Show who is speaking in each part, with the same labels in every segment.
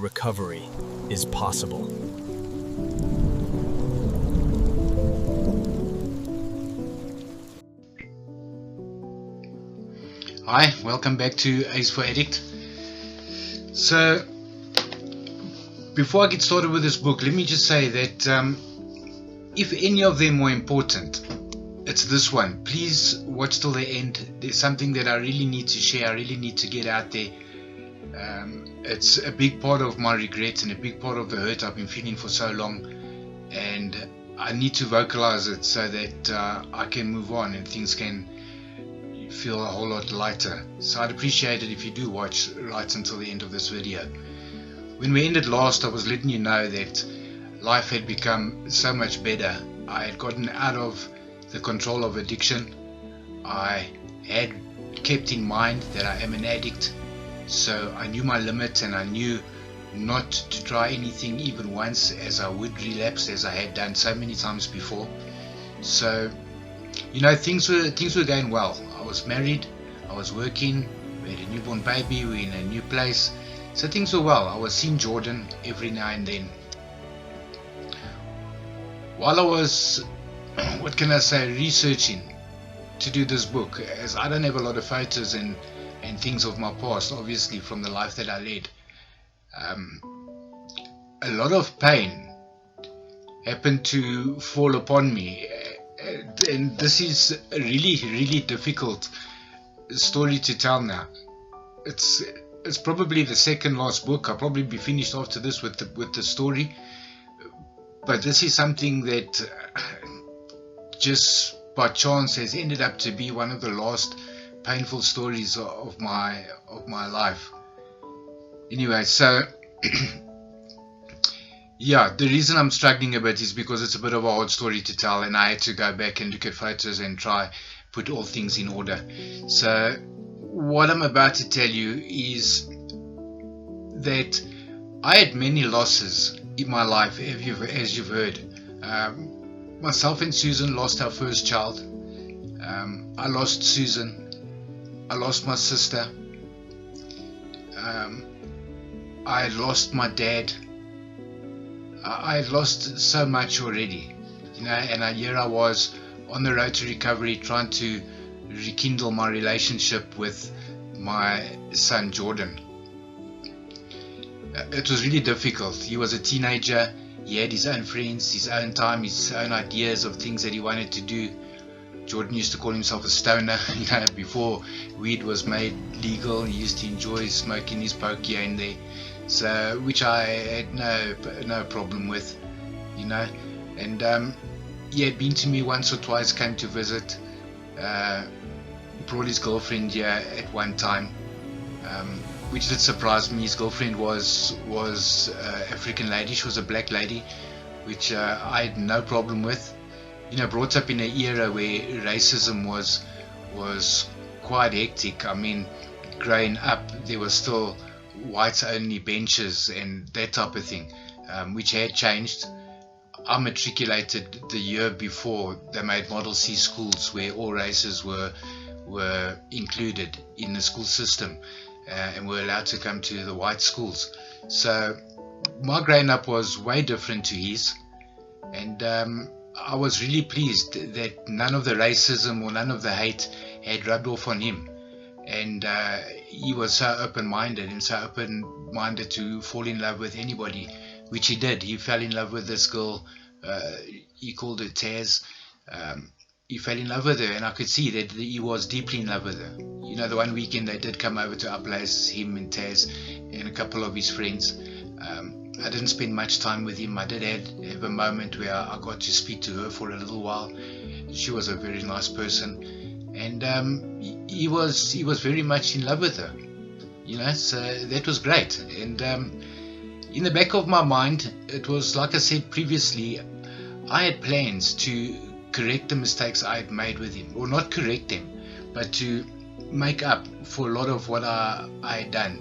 Speaker 1: Recovery is possible.
Speaker 2: Hi, welcome back to Ice Addict. So, before I get started with this book, let me just say that if any of them were important, it's this one. Please watch till the end. There's something that I really need to share, I really need to get out there. It's a big part of my regrets and a big part of the hurt I've been feeling for so long, and I need to vocalize it so that I can move on and things can feel a whole lot lighter. So I'd appreciate it if you do watch right until the end of this video. When we ended last, I was letting you know that life had become so much better. I had gotten out of the control of addiction. I had kept in mind that I am an addict. So I knew my limit, and I knew not to try anything even once, as I would relapse, as I had done so many times before. So, you know, things were going well. I was married, I was working, we had a newborn baby, we were in a new place. So things were well. I was seeing Jordan every now and then. While I was, researching to do this book, as I don't have a lot of photos and things of my past, obviously, from the life that I led. A lot of pain happened to fall upon me, and this is a really difficult story to tell now. It's probably the second last book. I'll probably be finished after this with the story, but this is something that just by chance has ended up to be one of the last painful stories of my life. Anyway, so yeah, the reason I'm struggling a bit is because it's a bit of a hard story to tell, and I had to go back and look at photos and try put all things in order. So what I'm about to tell you is that I had many losses in my life, as you've heard. Myself and Susan lost our first child. I lost Susan. I lost my sister. I lost my dad. I had lost so much already, you know, and here I was on the road to recovery, trying to rekindle my relationship with my son Jordan. It was really difficult. He was a teenager. He had his own friends, his own time, his own ideas of things that he wanted to do. Jordan used to call himself a stoner, you know, before weed was made legal. He used to enjoy smoking his poke here and there, so which I had no problem with, you know. And he had been to me once or twice, came to visit, brought his girlfriend here at one time, which did surprise me. His girlfriend was African lady. She was a black lady, which I had no problem with. You know, brought up in an era where racism was quite hectic. I mean, growing up, there were still whites only benches and that type of thing, which had changed. I matriculated the year before they made Model C schools where all races were included in the school system, and were allowed to come to the white schools. So my growing up was way different to his, and I was really pleased that none of the racism or none of the hate had rubbed off on him, and he was so open-minded to fall in love with anybody, which he did. He fell in love with this girl, he called her Taz. He fell in love with her, and I could see that he was deeply in love with her. You know, the one weekend they did come over to our place, him and Taz and a couple of his friends. I didn't spend much time with him. I did have a moment where I got to speak to her for a little while. She was a very nice person, and he was very much in love with her, you know. So that was great. And in the back of my mind, it was like I said previously, I had plans to correct the mistakes I had made with him, or not correct them, but to make up for a lot of what I had done,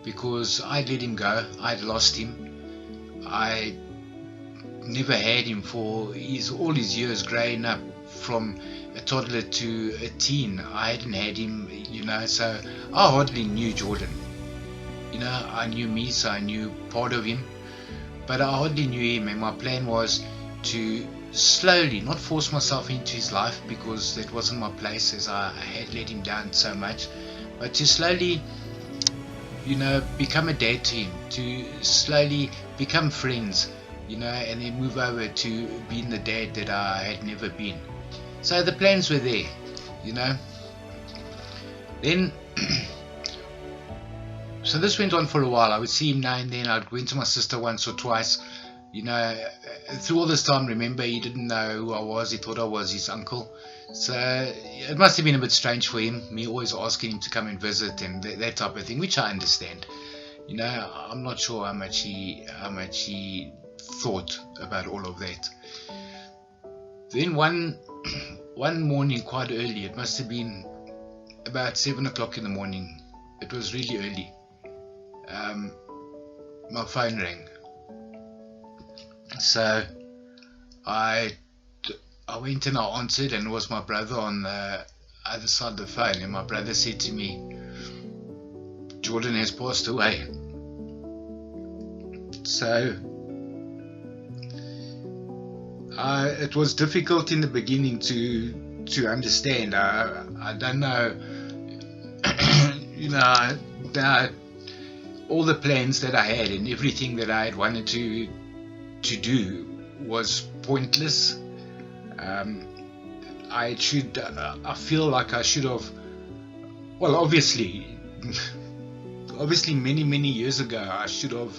Speaker 2: because I'd let him go. I'd lost him. I never had him for all his years growing up, from a toddler to a teen. I hadn't had him, you know, so I hardly knew Jordan. I knew me, so I knew part of him, but I hardly knew him. And my plan was to slowly, not force myself into his life, because that wasn't my place, as I had let him down so much, but to slowly, become a dad to him, to slowly become friends, and then move over to being the dad that I had never been. So the plans were there, Then, so this went on for a while. I would see him now and then. I'd go into my sister once or twice. Through all this time, remember, he didn't know who I was. He thought I was his uncle. So it must have been a bit strange for him, me always asking him to come and visit and that type of thing, which I understand. I'm not sure how much he thought about all of that. Then one morning, quite early, it must have been about 7 o'clock in the morning. It was really early. My phone rang. So I went and I answered, and it was my brother on the other side of the phone. And my brother said to me, "Jordan has passed away." So it was difficult in the beginning to understand. I don't know, all the plans that I had and everything that I had wanted to do was pointless. I feel like I should have, well, obviously many years ago I should have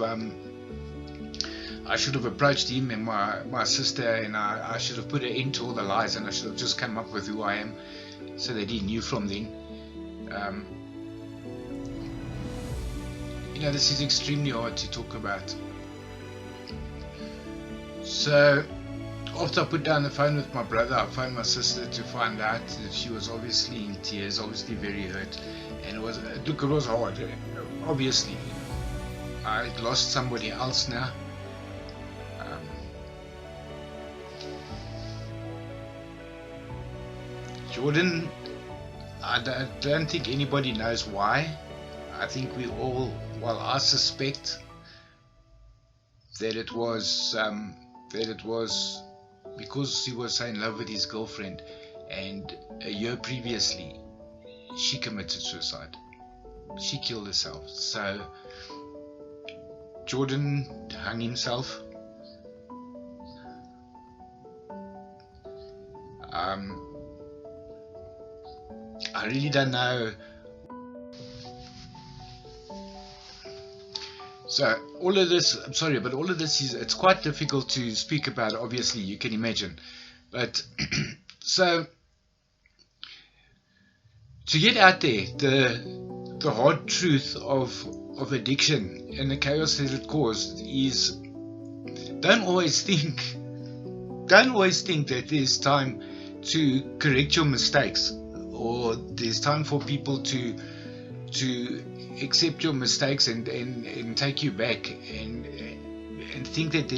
Speaker 2: approached him and my sister, and I should have put an end to all the lies, and I should have just come up with who I am, so that he knew from then. This is extremely hard to talk about. So after I put down the phone with my brother, I phoned my sister to find out that she was obviously in tears, obviously very hurt, and it was hard. Obviously, I lost somebody else now. Jordan, I don't think anybody knows why. I think we all, I suspect that it was because he was so in love with his girlfriend, and a year previously she committed suicide. She killed herself. So Jordan hung himself. I really don't know. So all of this, I'm sorry, but all of this it's quite difficult to speak about, obviously, you can imagine. But so to get out there, the hard truth of addiction and the chaos that it caused is, don't always think that there's time to correct your mistakes, or there's time for people to accept your mistakes and take you back and think that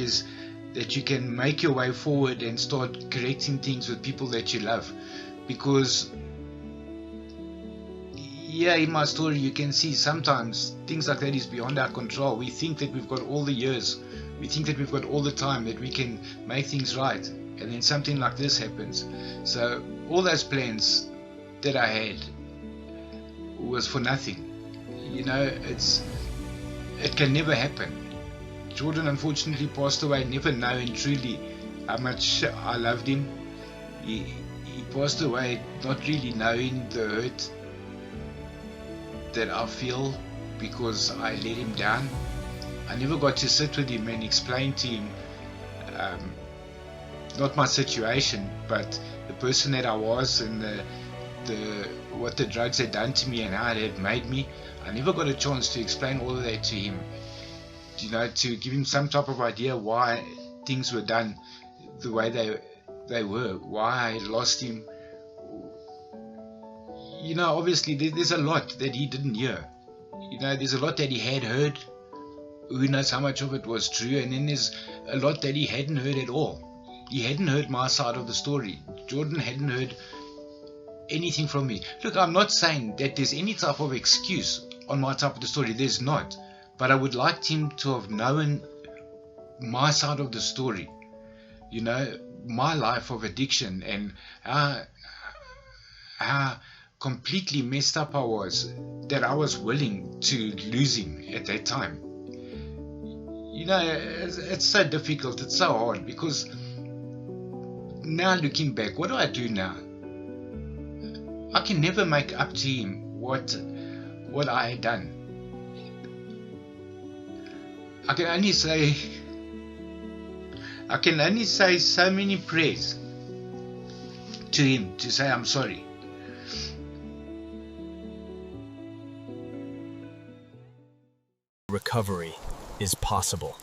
Speaker 2: you can make your way forward and start correcting things with people that you love. Because in my story you can see sometimes things like that is beyond our control. We think that we've got all the years, we think that we've got all the time, that we can make things right, and then something like this happens. So all those plans that I had was for nothing. It can never happen. Jordan unfortunately passed away, never knowing truly how much I loved him. He passed away not really knowing the hurt that I feel because I let him down. I never got to sit with him and explain to him not my situation, but the person that I was, and what the drugs had done to me and how it had made me. I never got a chance to explain all of that to him, to give him some type of idea why things were done the way they were, why I lost him. Obviously there's a lot that he didn't hear. There's a lot that he had heard. Who knows how much of it was true, and then there's a lot that he hadn't heard at all. He hadn't heard my side of the story. Jordan hadn't heard anything from me. Look, I'm not saying that there's any type of excuse on my type of the story. There's not. but I would like him to have known my side of the story, you know, my life of addiction, and how completely messed up I was, that I was willing to lose him at that time. You know, it's so difficult, it's so hard, because now looking back, what do I do now? I can never make up to him what I had done. I can only say so many prayers to him to say I'm sorry.
Speaker 1: Recovery is possible.